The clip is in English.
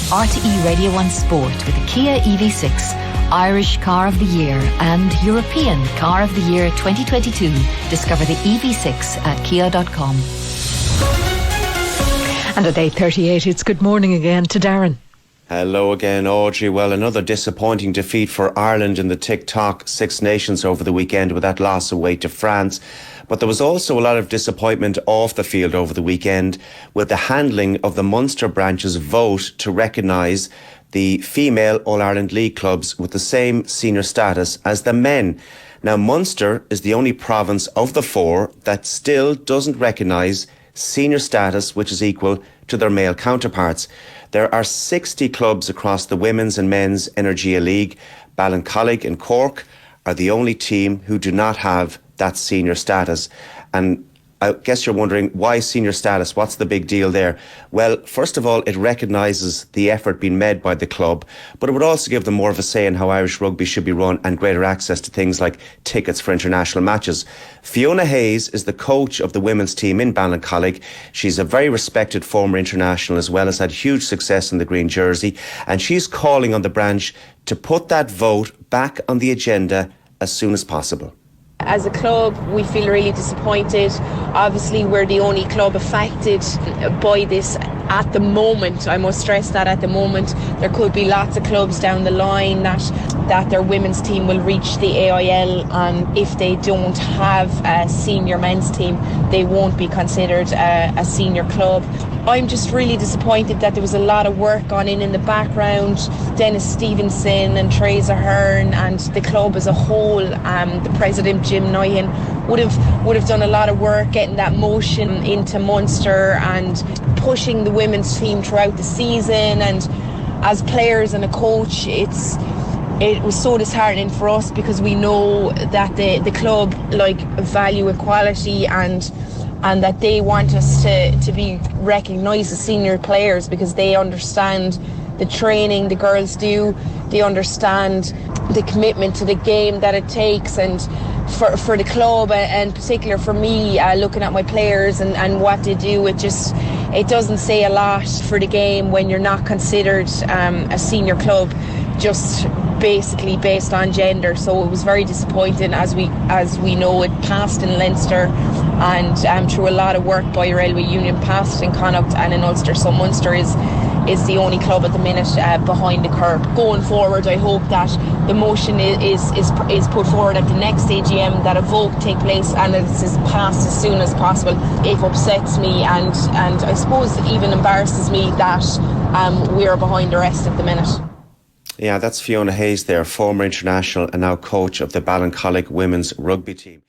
RTE Radio 1 Sport with the Kia EV6, Irish Car of the Year and European Car of the Year 2022. Discover the EV6 at kia.com. And at 8:38, it's good morning again to Darren. Hello again, Audrey. Well, another disappointing defeat for Ireland in the TikTok Six Nations over the weekend with that loss away to France. But there was also a lot of disappointment off the field over the weekend with the handling of the Munster branch's vote to recognise the female All-Ireland League clubs with the same senior status as the men. Now, Munster is the only province of the four that still doesn't recognise senior status which is equal to their male counterparts. There are 60 clubs across the Women's and Men's Energia League. Ballincollig in Cork are the only team who do not have that senior status. And I guess you're wondering, why senior status? What's the big deal there? Well, first of all, it recognises the effort being made by the club, but it would also give them more of a say in how Irish rugby should be run and greater access to things like tickets for international matches. Fiona Hayes is the coach of the women's team in Ballincollig. She's a very respected former international as well as had huge success in the green jersey, and she's calling on the branch to put that vote back on the agenda as soon as possible. As a club, we feel really disappointed. Obviously, we're the only club affected by this at the moment. I must stress that at the moment. There could be lots of clubs down the line that their women's team will reach the AIL, and if they don't have a senior men's team, they won't be considered a senior club. I'm just really disappointed that there was a lot of work gone in the background. Dennis Stevenson and Teresa Hearn and the club as a whole, the president Jim Nyhan would have done a lot of work getting that motion into Munster and pushing the women's team throughout the season. And as players and a coach, it was so disheartening for us because we know that the club value equality and that they want us to be recognised as senior players because they understand the training the girls do, they understand the commitment to the game that it takes, and for the club and particular for me, looking at my players and what they do, it doesn't say a lot for the game when you're not considered a senior club just basically based on gender. So it was very disappointing. As we know, it passed in Leinster and through a lot of work by Railway Union, passed in Connacht and in Ulster. So Munster is the only club at the minute behind the curve. Going forward, I hope that the motion is put forward at the next AGM, that a vote take place and it is passed as soon as possible. It upsets me and I suppose even embarrasses me that we are behind the rest at the minute. Yeah, that's Fiona Hayes there, former international and now coach of the Ballincollig women's rugby team.